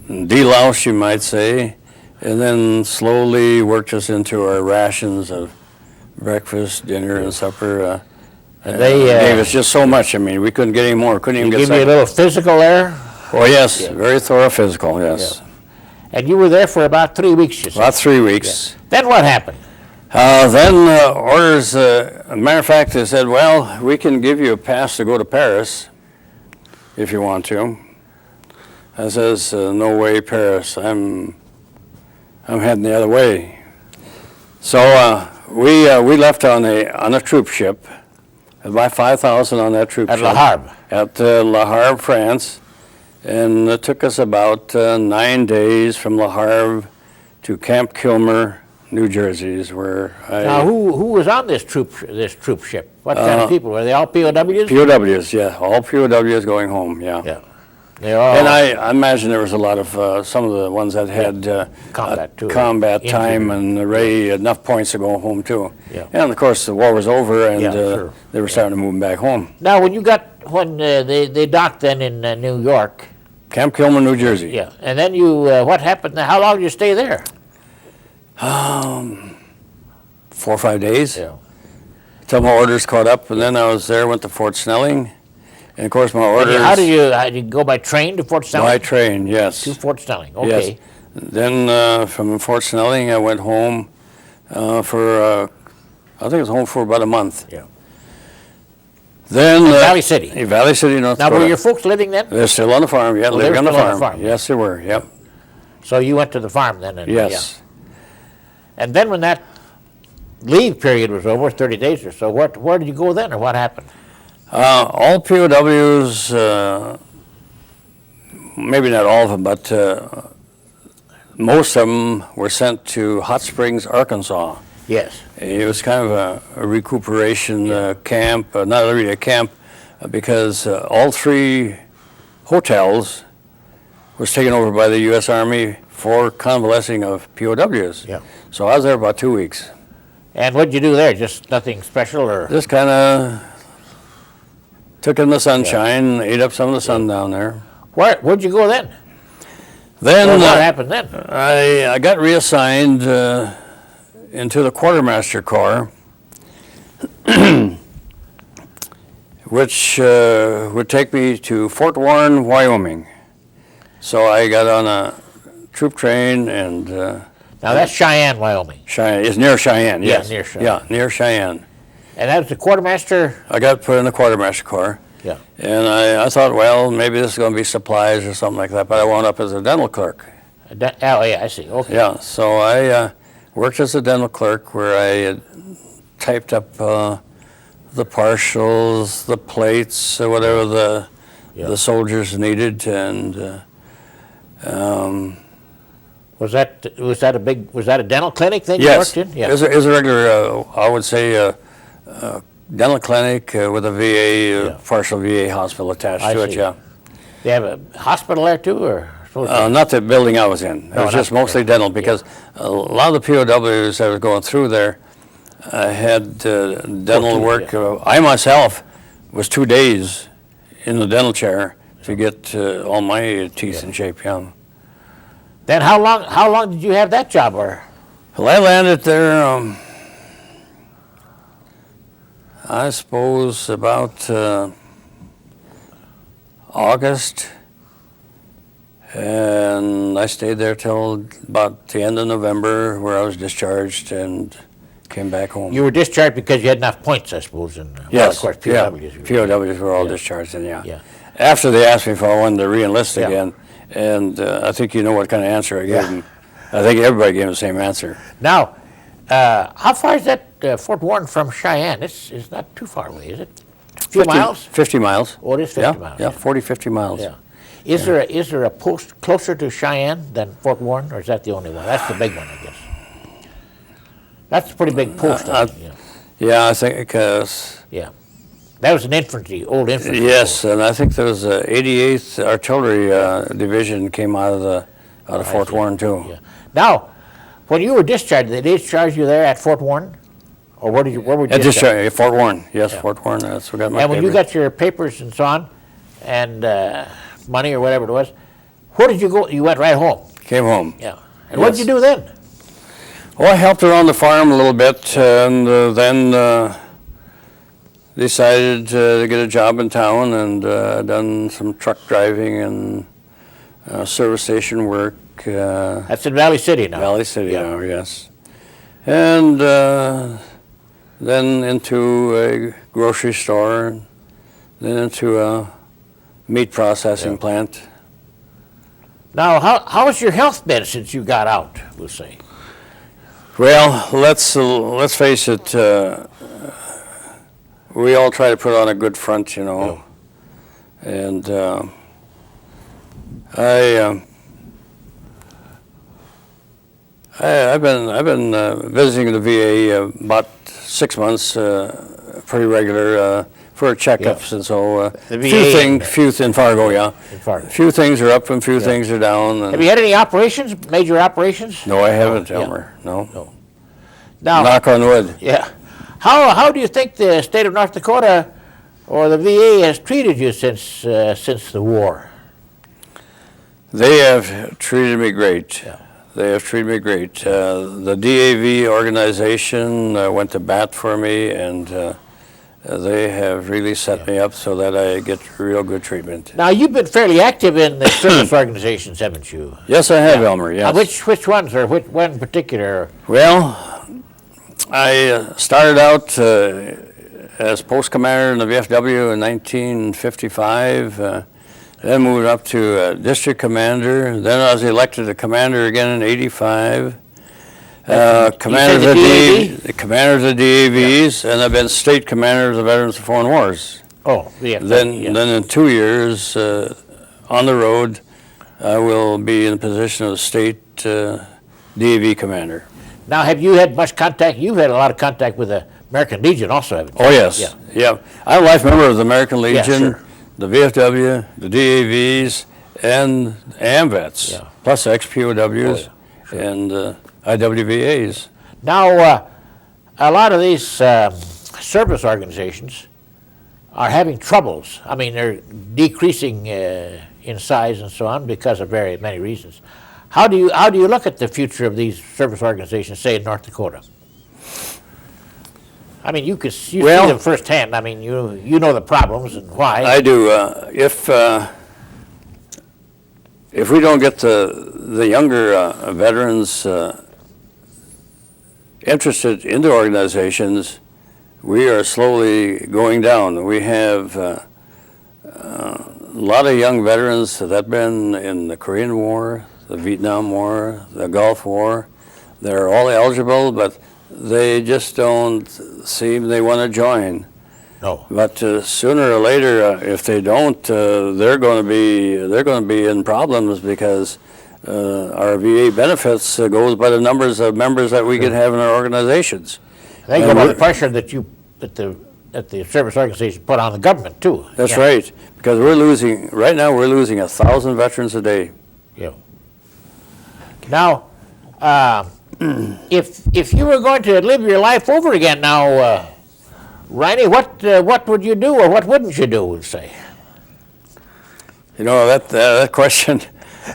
Speaker 2: deloused, you might say, and then slowly worked us into our rations of breakfast, dinner, and supper.
Speaker 1: And they
Speaker 2: gave us just so much. I mean, we couldn't get any more. Couldn't even get
Speaker 1: give you a
Speaker 2: second.
Speaker 1: little physical there,
Speaker 2: Oh, yes, very thorough physical, yes.
Speaker 1: and you were there for about 3 weeks. You said.
Speaker 2: About 3 weeks.
Speaker 1: Then what happened?
Speaker 2: Then orders, as a matter of fact, they said, well, we can give you a pass to go to Paris if you want to. I says, no way, Paris. I'm heading the other way. So we left on a troop ship, about 5,000 on that troop
Speaker 1: At
Speaker 2: ship.
Speaker 1: Le Havre.
Speaker 2: At Le Havre, France. And it took us about 9 days from Le Havre to Camp Kilmer, New Jersey, is where
Speaker 1: Now, who was on this troop ship? What kind of people were they? All POWs?
Speaker 2: POWs, yeah, all POWs going home, yeah.
Speaker 1: Yeah. They all.
Speaker 2: And I imagine there was a lot of some of the ones that had
Speaker 1: Combat, too.
Speaker 2: combat
Speaker 1: Injured.
Speaker 2: time and array enough points to go home too.
Speaker 1: Yeah.
Speaker 2: And of course the war was over and
Speaker 1: Yeah, sure.
Speaker 2: they were starting to move back home.
Speaker 1: Now, when they docked then in New York.
Speaker 2: Camp Kilmer, New Jersey.
Speaker 1: Yeah. And then what happened? How long did you stay there?
Speaker 2: 4 or 5 days.
Speaker 1: Yeah.
Speaker 2: Till my orders caught up, and then I was there, went to Fort Snelling, and of course my orders.
Speaker 1: How did you go by train to Fort Snelling?
Speaker 2: By train, yes.
Speaker 1: To Fort Snelling. Okay.
Speaker 2: Yes. Then from Fort Snelling, I went home I think I was home for about a month.
Speaker 1: Yeah.
Speaker 2: Then
Speaker 1: Valley City.
Speaker 2: Valley City, North
Speaker 1: Now,
Speaker 2: Dakota.
Speaker 1: were your folks living then?
Speaker 2: They're still on the farm, yeah,
Speaker 1: Oh, they
Speaker 2: living
Speaker 1: were
Speaker 2: on the
Speaker 1: still on the
Speaker 2: farm.
Speaker 1: farm.
Speaker 2: Yes, they were, yep.
Speaker 1: So you went to the farm then? And,
Speaker 2: Yes.
Speaker 1: yeah. And then when that leave period was over, 30 days or so, where did you go then, or what happened?
Speaker 2: All POWs, maybe not all of them, but most of them were sent to Hot Springs, Arkansas.
Speaker 1: Yes.
Speaker 2: It was kind of a recuperation camp, not really a camp, because all 3 hotels was taken over by the U.S. Army for convalescing of POWs.
Speaker 1: Yeah.
Speaker 2: So I was there about 2 weeks.
Speaker 1: And what did you do there? Just nothing special, or?
Speaker 2: Just kind of took in the sunshine, ate up some of the sun down there.
Speaker 1: Where'd you go then?
Speaker 2: Then
Speaker 1: Or what happened then?
Speaker 2: I got reassigned into the Quartermaster Corps, which would take me to Fort Warren, Wyoming. So I got on a troop train and
Speaker 1: Now that's Cheyenne, Wyoming.
Speaker 2: Cheyenne, it's near Cheyenne,
Speaker 1: Yeah,
Speaker 2: yes.
Speaker 1: near Cheyenne.
Speaker 2: Yeah, near Cheyenne.
Speaker 1: And that was the quartermaster?
Speaker 2: I got put in the Quartermaster Corps.
Speaker 1: Yeah.
Speaker 2: And I thought, well, maybe this is going to be supplies or something like that, but I wound up as a dental clerk.
Speaker 1: Oh, yeah, I see. Okay.
Speaker 2: Yeah, so I worked as a dental clerk where I typed up the partials, the plates, whatever the soldiers needed, and
Speaker 1: Was that a dental clinic then you
Speaker 2: yes,
Speaker 1: worked in?
Speaker 2: it was a regular, I would say, dental clinic with a VA, partial VA hospital attached to it,
Speaker 1: see.
Speaker 2: yeah.
Speaker 1: They have a hospital there too, or?
Speaker 2: Not the building I was in. It
Speaker 1: No,
Speaker 2: was just
Speaker 1: not-
Speaker 2: mostly dental because a lot of the POWs that was going through there had dental work. I myself was 2 days in the dental chair to get all my teeth in shape, yeah.
Speaker 1: Then how long did you have that job? Or?
Speaker 2: Well, I landed there, I suppose, about August, and I stayed there till about the end of November, where I was discharged and came back home.
Speaker 1: You were discharged because you had enough points, I suppose, and
Speaker 2: Yes,
Speaker 1: well, of course,
Speaker 2: yeah,
Speaker 1: POWs.
Speaker 2: POWs were all
Speaker 1: Yeah.
Speaker 2: discharged, and yeah.
Speaker 1: Yeah.
Speaker 2: After they asked me if I wanted to re-enlist
Speaker 1: Yeah.
Speaker 2: again, and I think you know what kind of answer I gave
Speaker 1: Yeah.
Speaker 2: them. I think everybody gave the same answer.
Speaker 1: Now, how far is that Fort Warren from Cheyenne? It's not too far away, is it? A few
Speaker 2: 50
Speaker 1: miles?
Speaker 2: 50 miles.
Speaker 1: Oh, it is 50 miles.
Speaker 2: Yeah, 40, 50 miles.
Speaker 1: Yeah. Is there a post closer to Cheyenne than Fort Warren, or is that the only one? That's the big one, I guess. That's a pretty big post. I think, yeah.
Speaker 2: Yeah, I think,
Speaker 1: Yeah. That was an old infantry.
Speaker 2: yes, and I think there was a 88th Artillery Division came out of Fort
Speaker 1: see.
Speaker 2: Warren too.
Speaker 1: Yeah. Now, when you were discharged, did they discharge you there at Fort Warren? Or where were you
Speaker 2: At
Speaker 1: discharged?
Speaker 2: Fort Warren, yes, Fort Warren, that's what got my
Speaker 1: And when you
Speaker 2: papers.
Speaker 1: got your papers and so on, and money or whatever it was, where did you go? You went right home.
Speaker 2: Came home.
Speaker 1: Yeah. And what did
Speaker 2: Yes.
Speaker 1: you do then?
Speaker 2: Well, I helped around the farm a little bit, and then decided to get a job in town, and done some truck driving and service station work.
Speaker 1: That's in Valley City now.
Speaker 2: Valley City
Speaker 1: Yeah.
Speaker 2: now, yes. And then into a grocery store, then into a meat processing plant.
Speaker 1: Now, how has your health been since you got out, we'll say?
Speaker 2: Well, let's face it. We all try to put on a good front, you know. And I've been visiting the VA about 6 months, pretty regular for checkups, and so
Speaker 1: The VA
Speaker 2: few in Fargo, yeah.
Speaker 1: In Fargo.
Speaker 2: Few things are up and few things are down. And
Speaker 1: Have you had any operations, major operations?
Speaker 2: no, I haven't,
Speaker 1: Yeah.
Speaker 2: Elmer. No.
Speaker 1: Now,
Speaker 2: Knock on wood.
Speaker 1: yeah. How do you think the state of North Dakota or the VA has treated you since the war?
Speaker 2: They have treated me great.
Speaker 1: Yeah.
Speaker 2: They have treated me great. The DAV organization went to bat for me, and they have really set me up so that I get real good treatment.
Speaker 1: Now, you've been fairly active in the service organizations, haven't you?
Speaker 2: Yes, I have, Elmer, yes.
Speaker 1: Which ones, or which one in particular?
Speaker 2: Well, I started out as post commander in the VFW in 1955. Then moved up to district commander. Then I was elected a commander again in '85. Commander of the commander of the DAVs, and I've been state commander of the Veterans of Foreign Wars.
Speaker 1: Oh, yeah.
Speaker 2: Then in 2 years on the road, I will be in the position of state DAV commander.
Speaker 1: Now, have you had much contact? You've had a lot of contact with the American Legion also, haven't you?
Speaker 2: Oh, yes.
Speaker 1: Yeah.
Speaker 2: Yeah. I'm a life member of the American Legion,
Speaker 1: sure.
Speaker 2: the VFW, the DAVs, and AMVETs,
Speaker 1: Yeah.
Speaker 2: plus ex-POWs and IWVAs.
Speaker 1: Now, a lot of these service organizations are having troubles. I mean, they're decreasing in size and so on because of very many reasons. How do you look at the future of these service organizations, say in North Dakota? I mean, you see them firsthand. I mean, you know the problems and why.
Speaker 2: I do. If we don't get the younger veterans interested in the organizations, we are slowly going down. We have a lot of young veterans that have been in the Korean War, the Vietnam War, the Gulf War. They're all eligible, but they just don't seem they want to join.
Speaker 1: No.
Speaker 2: But sooner or later, if they don't, they're going to be in problems because our VA benefits goes by the numbers of members that we can have in our organizations.
Speaker 1: They go by the pressure that the that the service organization put on the government too.
Speaker 2: That's
Speaker 1: Yeah.
Speaker 2: right, because right now we're losing 1,000 veterans a day.
Speaker 1: Yeah. Now, if you were going to live your life over again now, Rhiny, what would you do or what wouldn't you do, would say?
Speaker 2: You know, that question,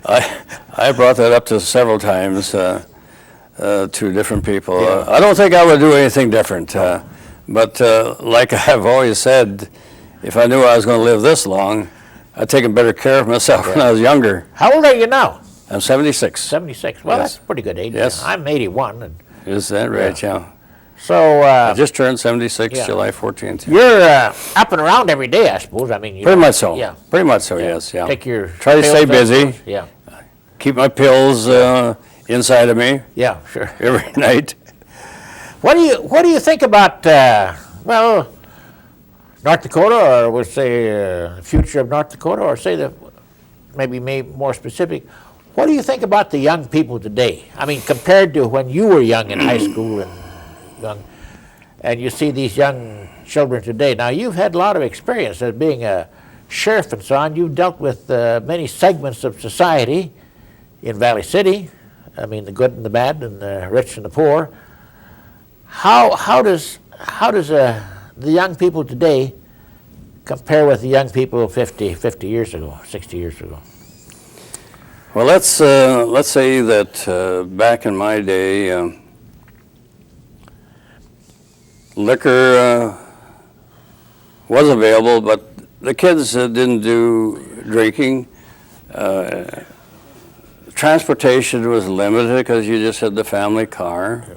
Speaker 2: I brought that up to several times to different people.
Speaker 1: Yeah.
Speaker 2: I don't think I would do anything different, but like I've always said, if I knew I was going to live this long, I'd taken better care of myself when I was younger.
Speaker 1: How old are you now?
Speaker 2: I'm 76.
Speaker 1: 76. Well,
Speaker 2: Yes.
Speaker 1: that's a pretty good age.
Speaker 2: Yes.
Speaker 1: I'm 81. And
Speaker 2: Is that right? Yeah.
Speaker 1: so
Speaker 2: I just turned 76,
Speaker 1: yeah.
Speaker 2: July 14th.
Speaker 1: you're up and around every day, I suppose. I mean, you
Speaker 2: Pretty
Speaker 1: know,
Speaker 2: much so.
Speaker 1: Yeah.
Speaker 2: Pretty much so, yes. Yeah.
Speaker 1: Take your
Speaker 2: Try to
Speaker 1: pills,
Speaker 2: stay
Speaker 1: I
Speaker 2: busy.
Speaker 1: suppose. Yeah.
Speaker 2: Keep my pills inside of me
Speaker 1: Yeah, sure.
Speaker 2: every night.
Speaker 1: What do you think about well, North Dakota, or we'll say the future of North Dakota, or say the maybe more specific? What do you think about the young people today? I mean, compared to when you were young in high school and young, and you see these young children today. Now, you've had a lot of experience as being a sheriff and so on. You've dealt with many segments of society in Valley City. I mean, the good and the bad, and the rich and the poor. How does the young people today compare with the young people 50 years ago, 60 years ago?
Speaker 2: Well, let's say that back in my day, liquor was available, but the kids didn't do drinking. Transportation was limited because you just had the family car.
Speaker 1: Yeah.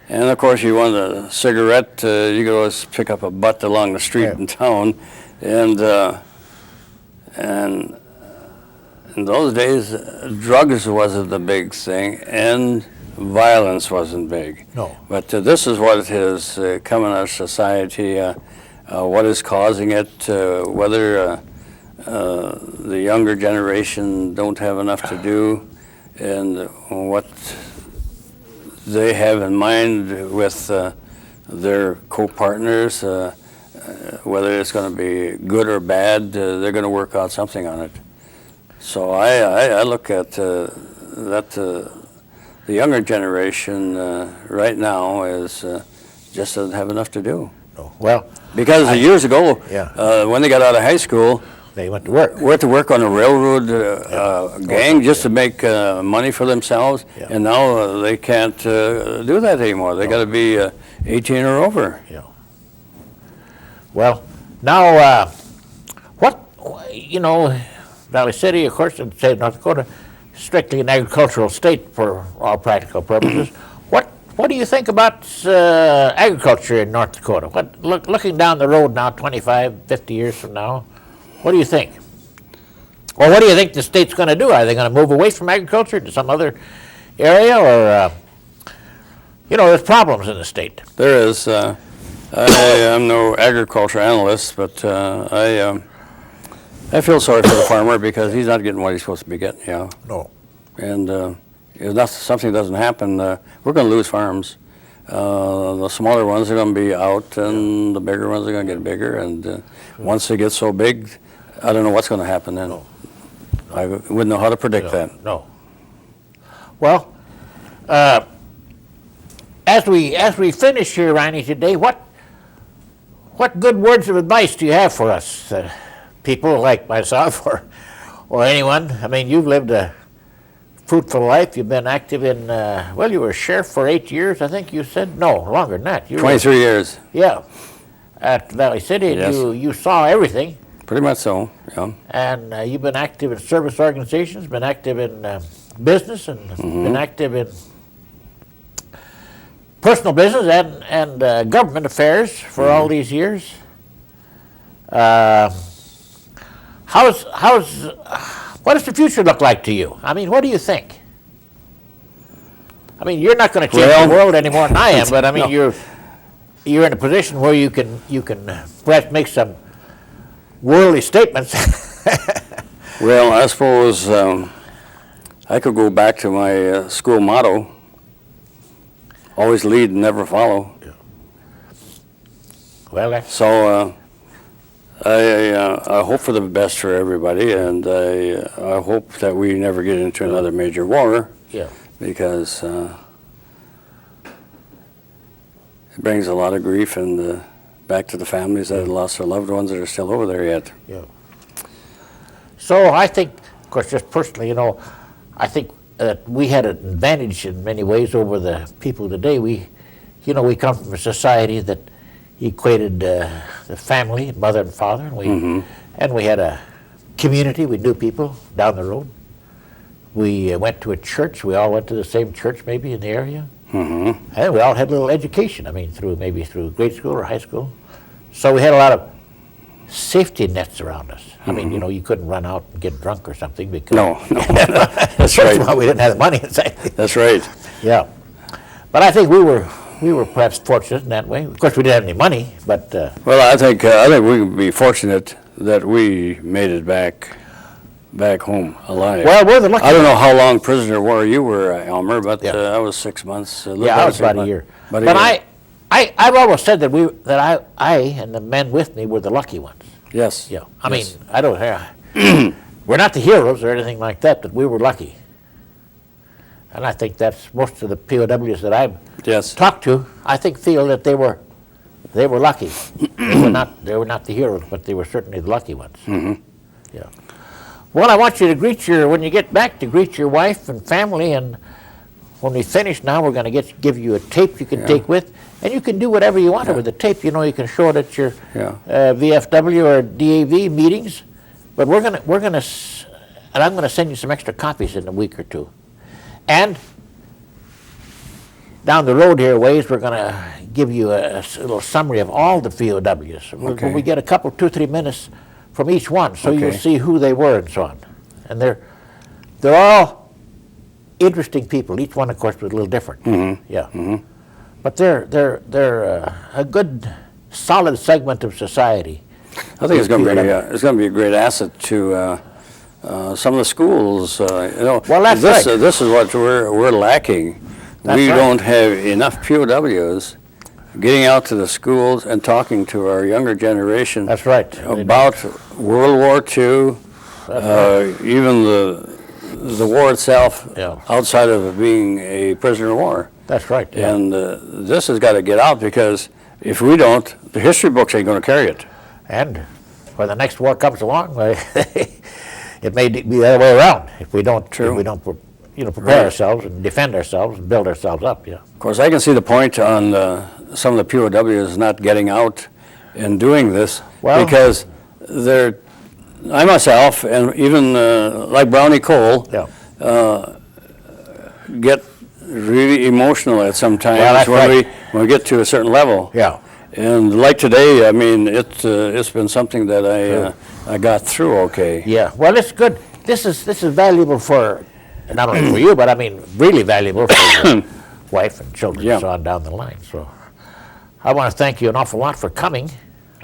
Speaker 2: And of course, you wanted a cigarette, you could always pick up a butt along the street
Speaker 1: Yeah.
Speaker 2: in town. And in those days, drugs wasn't the big thing, and violence wasn't big.
Speaker 1: No.
Speaker 2: But this is what has come in our society, what is causing it, whether the younger generation don't have enough to do, and what they have in mind with their co-partners, whether it's going to be good or bad, they're going to work out something on it. So I look at that the younger generation right now is just doesn't have enough to do.
Speaker 1: No. Well,
Speaker 2: Because years ago,
Speaker 1: Yeah.
Speaker 2: when they got out of high school,
Speaker 1: they went to work.
Speaker 2: went to work on a railroad gang just to make money for themselves,
Speaker 1: Yeah.
Speaker 2: and now they can't do that anymore. They got to be 18 or over.
Speaker 1: Yeah. Well, now, Valley City, of course, in the state of North Dakota, strictly an agricultural state for all practical purposes. What do you think about agriculture in North Dakota? Looking down the road now, 25, 50 years from now, what do you think? Or what do you think the state's going to do? Are they going to move away from agriculture to some other area, or there's problems in the state?
Speaker 2: There is. I'm no agriculture analyst, but I feel sorry for the farmer because he's not getting what he's supposed to be getting. Yeah.
Speaker 1: No.
Speaker 2: And if something doesn't happen, we're going to lose farms. The smaller ones are going to be out, and the bigger ones are going to get bigger. And once they get so big, I don't know what's going to happen then.
Speaker 1: No.
Speaker 2: I wouldn't know how to predict that.
Speaker 1: No. Well, as we finish here, Rhiny, today, what good words of advice do you have for us, people like myself or anyone? I mean, you've lived a fruitful life. You've been active in, you were a sheriff for 8 years, I think you said? No, longer than that.
Speaker 2: 23 years.
Speaker 1: Yeah, at Valley City. And
Speaker 2: Yes.
Speaker 1: you saw everything.
Speaker 2: Pretty much so, yeah.
Speaker 1: And you've been active in service organizations, been active in business, and been active in personal business and government affairs for all these years. What does the future look like to you? I mean, what do you think? I mean, you're not going to change the world any more than I am, but I mean,
Speaker 2: No.
Speaker 1: you're in a position where you can perhaps make some worldly statements.
Speaker 2: Well, I suppose I could go back to my school motto, always lead and never follow.
Speaker 1: Well, that's,
Speaker 2: So I hope for the best for everybody, and I hope that we never get into another major war,
Speaker 1: yeah.
Speaker 2: because it brings a lot of grief and back to the families that have lost their loved ones that are still over there yet.
Speaker 1: Yeah. So I think, of course, just personally, you know, I think that we had an advantage in many ways over the people today. We come from a society that equated the family, mother and father, and we had a community. We knew people down the road. We went to a church. We all went to the same church, maybe in the area, and we all had a little education. I mean, through grade school or high school. So we had a lot of safety nets around us. I mean, you know, you couldn't run out and get drunk or something because
Speaker 2: No.
Speaker 1: that's right. We didn't have the money inside.
Speaker 2: That's right.
Speaker 1: Yeah, but I think we were perhaps fortunate in that way. Of course, we didn't have any money, but
Speaker 2: Well, I think we can be fortunate that we made it back home alive.
Speaker 1: well, we're the lucky.
Speaker 2: I don't know how long prisoner of war you were, Elmer, but
Speaker 1: Yeah.
Speaker 2: I was 6 months.
Speaker 1: Yeah, I was about a year.
Speaker 2: But
Speaker 1: I've always said that I and the men with me were the lucky ones.
Speaker 2: Yes.
Speaker 1: Yeah, I mean,
Speaker 2: Yes.
Speaker 1: I don't. We're not the heroes or anything like that, but we were lucky. And I think that's most of the POWs that I've
Speaker 2: Yes.
Speaker 1: talked to. I think feel that they were lucky. They were not the heroes, but they were certainly the lucky ones. Yeah. Well, I want you to when you get back, to greet your wife and family, and when we finish now, we're going to give you a tape you can take with, and you can do whatever you want with the tape. You know, you can show it at your VFW or DAV meetings, but and I'm going to send you some extra copies in a week or two. And down the road here a ways, we're going to give you a little summary of all the POWs.
Speaker 2: Okay.
Speaker 1: When we get a couple, 2-3 minutes from each one, so you'll
Speaker 2: Okay.
Speaker 1: see who they were and so on. And they're all interesting people. Each one, of course, was a little different. Yeah. But they're a good, solid segment of society.
Speaker 2: I think it's going to be a great asset to some of the schools. You know,
Speaker 1: Well, that's right.
Speaker 2: This is what we're lacking.
Speaker 1: That's
Speaker 2: We
Speaker 1: right.
Speaker 2: don't have enough POWs getting out to the schools and talking to our younger generation.
Speaker 1: That's right.
Speaker 2: About World War II, even the war itself,
Speaker 1: Yeah.
Speaker 2: outside of it being a prisoner of war.
Speaker 1: That's right. Yeah.
Speaker 2: And this has got to get out, because if we don't, the history books ain't going to carry it.
Speaker 1: And when the next war comes along, it may be the other way around if we don't.
Speaker 2: True.
Speaker 1: If we don't, prepare ourselves and defend ourselves and build ourselves up. Yeah.
Speaker 2: Of course, I can see the point on some of the POWs not getting out and doing this,
Speaker 1: Well-
Speaker 2: because I myself, and even like Brownie Cole,
Speaker 1: Yeah.
Speaker 2: get really emotional at some times
Speaker 1: Well, that's right.
Speaker 2: when we get to a certain level.
Speaker 1: Yeah.
Speaker 2: And like today, I mean, it's been something that I got through okay.
Speaker 1: Yeah. Well, it's good. This is valuable for not only for you, but I mean really valuable for your wife and children and so on down the line. So I want to thank you an awful lot for coming.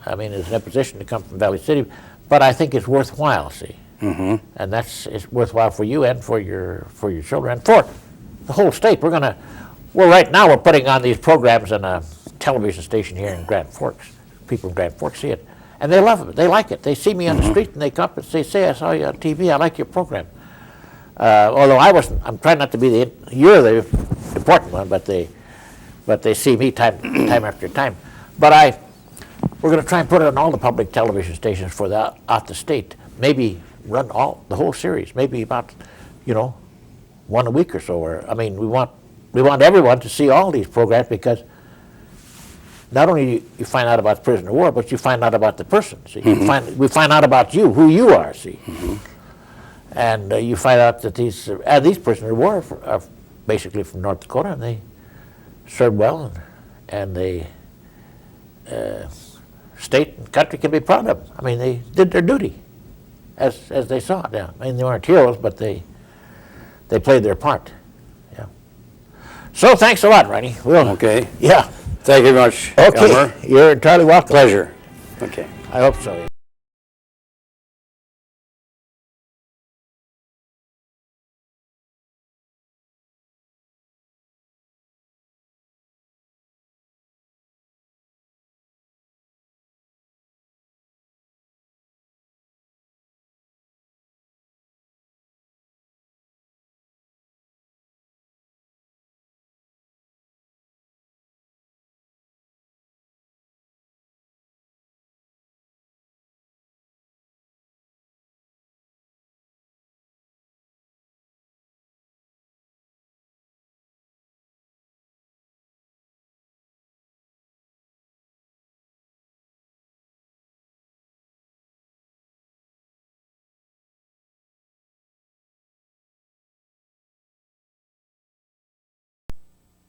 Speaker 1: I mean, it's a position to come from Valley City, but I think it's worthwhile. See, and it's worthwhile for you and for your children and for the whole state. Right now we're putting on these programs on a television station here in Grand Forks. People in Grand Forks see it, and they love it. They like it. They see me on the street and they come up and say, I saw you on TV. I like your program. Although I'm trying not to be you're the important one, but they see me time after time. But we're going to try and put it on all the public television stations out the state. Maybe run the whole series. Maybe about, one a week or so. We want everyone to see all these programs, because not only you find out about prisoner of war, but you find out about the person. See, we find out about you, who you are. See. And you find out that these prisoners of war are basically from North Dakota, and they served well, and they state and country can be proud of them. I mean, they did their duty as they saw it. Yeah. I mean, they weren't heroes, but they played their part. Yeah. So thanks a lot, Rhiny.
Speaker 2: Okay.
Speaker 1: Yeah.
Speaker 2: Thank you very much,
Speaker 1: Okay.
Speaker 2: Elmer.
Speaker 1: You're entirely welcome.
Speaker 2: Pleasure. Okay.
Speaker 1: I hope so. Yeah.